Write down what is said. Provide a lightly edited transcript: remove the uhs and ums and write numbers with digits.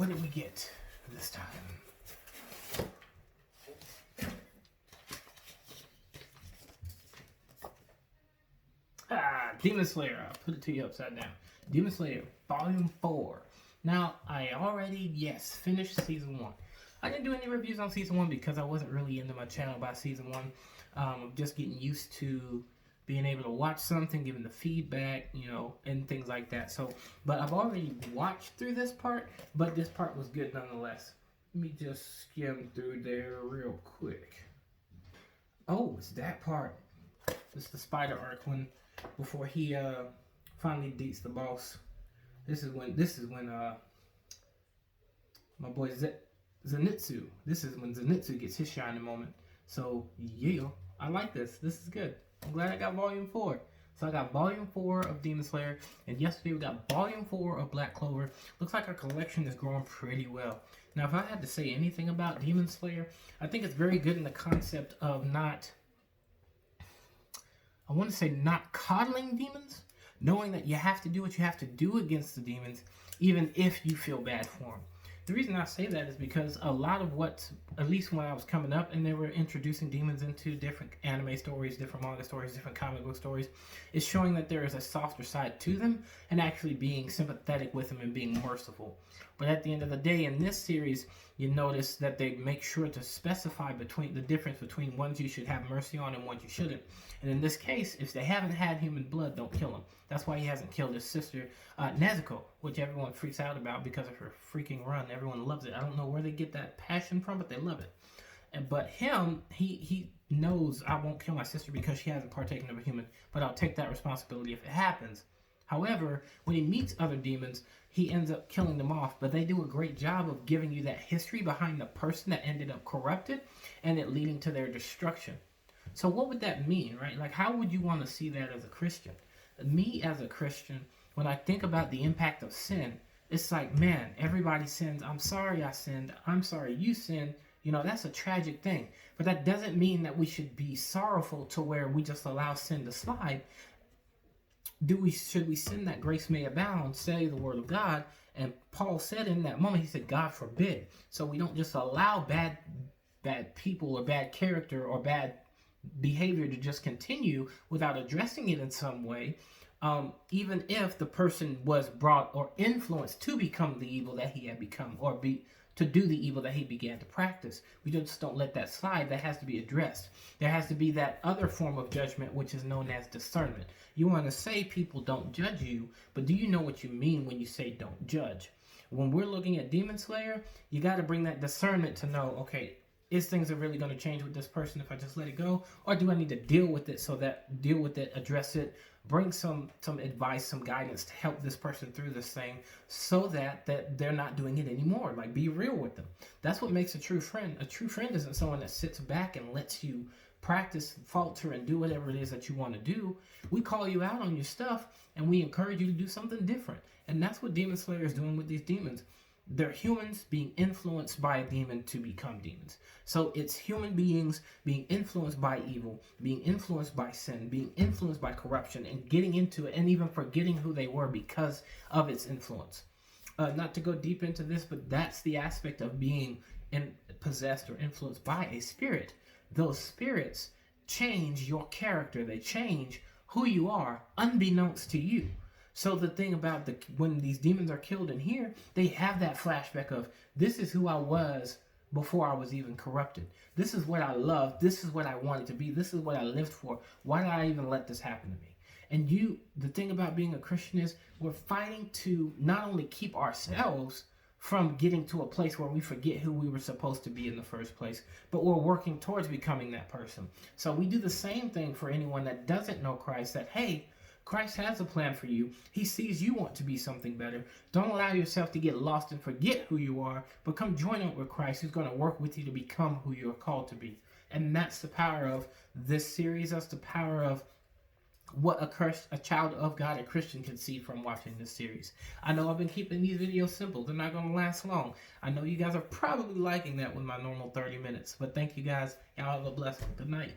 what did we get this time? Demon Slayer. I'll put it to you upside down. Demon Slayer, Volume 4. Now, I already, finished Season 1. I didn't do any reviews on Season 1 because I wasn't really into my channel by Season 1. I'm just getting used to being able to watch something, giving the feedback, and things like that. So, but I've already watched through this part, but this part was good nonetheless. Let me just skim through there real quick. Oh, it's that part. It's the spider arc when before he finally beats the boss. This is when my boy Zenitsu. This is when Zenitsu gets his shining moment. So yeah, I like this. This is good. I'm glad I got Volume 4. So I got Volume 4 of Demon Slayer, and yesterday we got Volume 4 of Black Clover. Looks like our collection is growing pretty well. Now, if I had to say anything about Demon Slayer, I think it's very good in the concept of not coddling demons, knowing that you have to do what you have to do against the demons, even if you feel bad for them. The reason I say that is because a lot of at least when I was coming up and they were introducing demons into different anime stories, different manga stories, different comic book stories, is showing that there is a softer side to them and actually being sympathetic with them and being merciful. But at the end of the day, in this series, you notice that they make sure to specify between the difference between ones you should have mercy on and ones you shouldn't. And in this case, if they haven't had human blood, don't kill them. That's why he hasn't killed his sister, Nezuko, which everyone freaks out about because of her freaking run. Everyone loves it. I don't know where they get that passion from, but they love it. But him, he knows I won't kill my sister because she hasn't partaken of a human, but I'll take that responsibility if it happens. However, when he meets other demons, he ends up killing them off, but they do a great job of giving you that history behind the person that ended up corrupted and it leading to their destruction. So what would that mean, right? Like, how would you want to see that as a Christian? Me as a Christian, when I think about the impact of sin, it's like, man, everybody sins. I'm sorry I sinned. I'm sorry you sinned. That's a tragic thing. But that doesn't mean that we should be sorrowful to where we just allow sin to slide. Should we sin that grace may abound, say the word of God? And Paul said in that moment, he said, God forbid. So we don't just allow bad people or bad character or bad behavior to just continue without addressing it in some way, even if the person was brought or influenced to become the evil that he had become, or to do the evil that he began to practice. We just don't let that slide. That has to be addressed. There has to be that other form of judgment, which is known as discernment. You want to say people don't judge you, but do you know what you mean when you say don't judge? When we're looking at Demon Slayer, you got to bring that discernment to know, okay, is things are really going to change with this person if I just let it go? Or do I need to deal with it, address it, bring some advice, some guidance to help this person through this thing so that they're not doing it anymore? Like, be real with them. That's what makes a true friend. A true friend isn't someone that sits back and lets you practice, falter, and do whatever it is that you want to do. We call you out on your stuff, and we encourage you to do something different. And that's what Demon Slayer is doing with these demons. They're humans being influenced by a demon to become demons. So it's human beings being influenced by evil, being influenced by sin, being influenced by corruption, and getting into it and even forgetting who they were because of its influence. Not to go deep into this, but that's the aspect of being possessed or influenced by a spirit. Those spirits change your character. They change who you are unbeknownst to you. So the thing about when these demons are killed in here, they have that flashback of, this is who I was before I was even corrupted. This is what I loved. This is what I wanted to be. This is what I lived for. Why did I even let this happen to me? And the thing about being a Christian is we're fighting to not only keep ourselves from getting to a place where we forget who we were supposed to be in the first place, but we're working towards becoming that person. So we do the same thing for anyone that doesn't know Christ, that, hey, Christ has a plan for you. He sees you want to be something better. Don't allow yourself to get lost and forget who you are, but come join up with Christ, who's going to work with you to become who you're called to be. And that's the power of this series. That's the power of what a child of God, a Christian, can see from watching this series. I know I've been keeping these videos simple. They're not going to last long. I know you guys are probably liking that with my normal 30 minutes. But thank you guys. Y'all have a blessing. Good night.